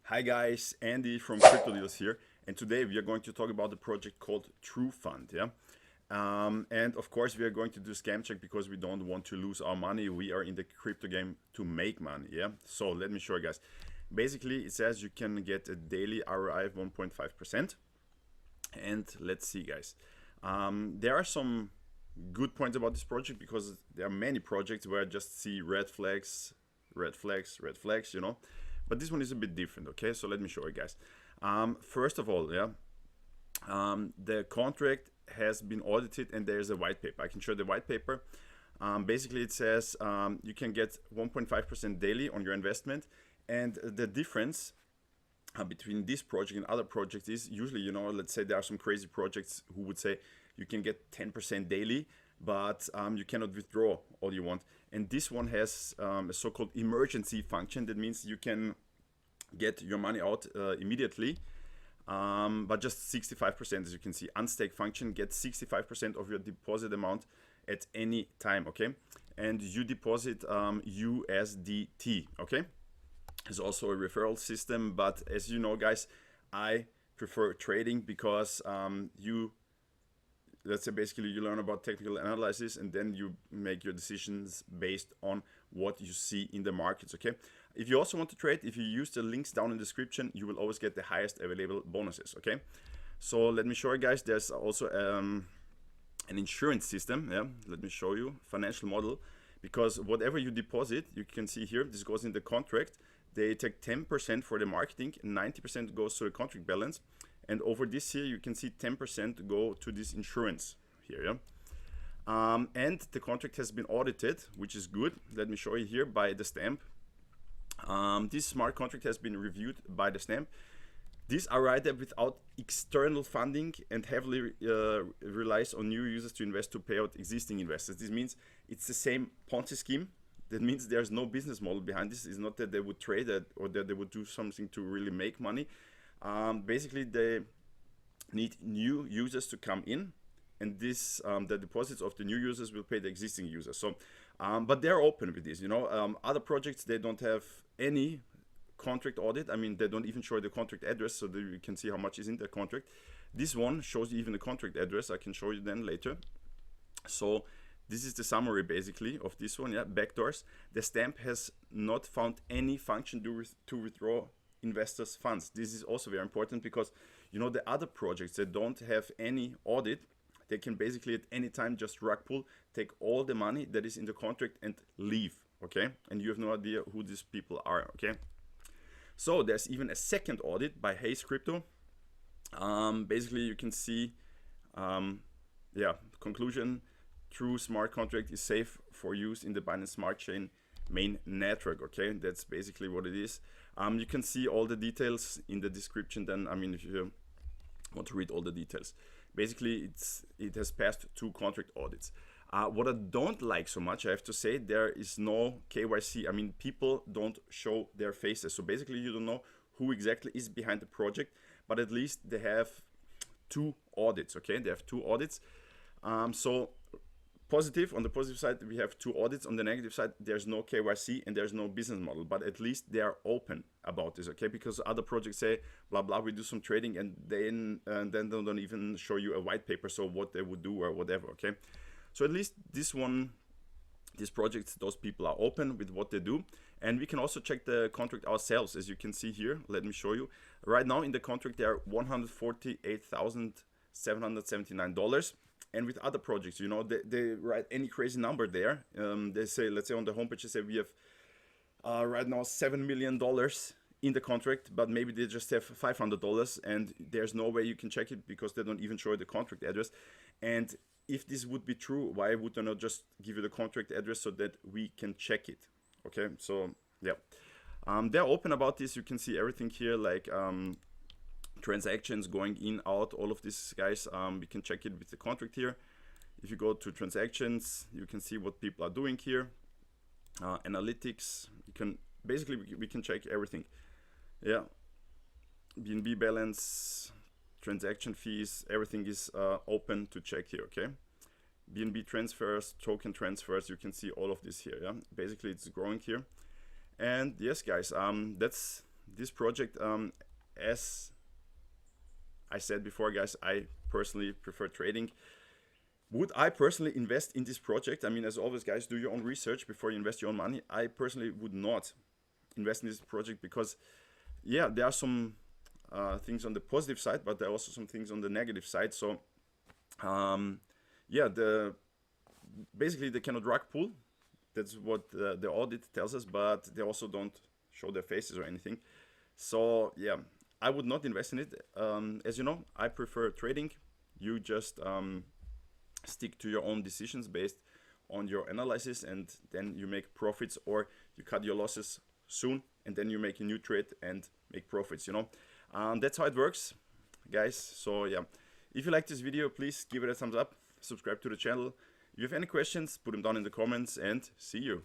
Hi guys, Andy from Crypto Deals here, and today we are going to talk about the project called TrueFund. Yeah, and of course we are going to do scam check because we don't want to lose our money. We are in the crypto game to make money. Yeah, so let me show you guys. Basically, it says you can get a daily ROI of 1.5%, and let's see, guys. There are some good points about this project because there are many projects where I just see red flags, red flags, red flags. But this one is a bit different. Okay, so let me show you guys. First of all, yeah, the contract has been audited and there's a white paper. I can show the white paper. Basically, it says you can get 1.5% daily on your investment, and the difference between this project and other projects is usually, let's say there are some crazy projects who would say you can get 10% daily, but you cannot withdraw all you want. And this one has a so-called emergency function. That means you can get your money out immediately, but just 65%, as you can see. Unstake function gets 65% of your deposit amount at any time, okay? And you deposit USDT, okay? There's also a referral system, but as you know, guys, I prefer trading because let's say basically you learn about technical analysis and then you make your decisions based on what you see in the markets, okay? If you also want to trade, if you use the links down in the description, you will always get the highest available bonuses, okay? So let me show you guys, there's also an insurance system. Yeah, let me show you financial model, because whatever you deposit, you can see here, this goes in the contract. They take 10% for the marketing, 90% goes to the contract balance, and over this here you can see 10% go to this insurance here. Yeah, and the contract has been audited, which is good. Let me show you here by the stamp. This smart contract has been reviewed by the stamp. These are right there without external funding and heavily relies on new users to invest to pay out existing investors. This means it's the same Ponzi scheme. That means there's no business model behind this. It's not that they would trade it or that they would do something to really make money. Basically, they need new users to come in, and this the deposits of the new users will pay the existing users. So, but they're open with this. Other projects, they don't have any contract audit. I mean, they don't even show the contract address so that you can see how much is in the contract. This one shows you even the contract address. I can show you then later. So this is the summary basically of this one. Yeah, backdoors. The stamp has not found any function to withdraw investors' funds. This is also very important because the other projects that don't have any audit, they can basically at any time just rug pull, take all the money that is in the contract and leave. Okay, and you have no idea who these people are. Okay, so there's even a second audit by Hayes Crypto. Basically, you can see, conclusion: true smart contract is safe for use in the Binance Smart Chain main network. Okay, that's basically what it is. You can see all the details in the description. Then, I mean, if you want to read all the details, basically it has passed 2 contract audits. What I don't like so much, I have to say, there is no KYC. I mean, people don't show their faces. So basically you don't know who exactly is behind the project, but at least they have 2 audits, okay? They have 2 audits. So positive, on the positive side, we have 2 audits. On the negative side, there's no KYC and there's no business model, but at least they are open about this, okay? Because other projects say, blah, blah, we do some trading, and then they don't even show you a white paper, so what they would do or whatever, okay? So at least this project, those people are open with what they do. And we can also check the contract ourselves, as you can see here. Let me show you. Right now in the contract, there are $148,779. And with other projects, they write any crazy number there. They say, let's say on the homepage, they say we have right now $7 million in the contract, but maybe they just have $500, and there's no way you can check it because they don't even show the contract address. And if this would be true, why would they not just give you the contract address so that we can check it? Okay, so yeah, they're open about this. You can see everything here, like transactions going in, out, all of this, guys. We can check it with the contract here. If you go to transactions, you can see what people are doing here. Analytics, you can basically, we can check everything. Yeah, BNB balance, transaction fees, everything is open to check here. Okay, BNB transfers, token transfers, you can see all of this here. Yeah, basically it's growing here. And yes, guys, that's this project, as I said before, guys, I personally prefer trading. Would I personally invest in this project? I mean, as always, guys, do your own research before you invest your own money. I personally would not invest in this project because, yeah, there are some things on the positive side, but there are also some things on the negative side. So, yeah, basically they cannot rug pull. That's what the audit tells us, but they also don't show their faces or anything. So, yeah, I would not invest in it. As you know, I prefer trading. You just stick to your own decisions based on your analysis, and then you make profits, or you cut your losses soon and then you make a new trade and make profits, you know. That's how it works, guys. So yeah, if you like this video, please give it a thumbs up, subscribe to the channel. If you have any questions, put them down in the comments, and see you.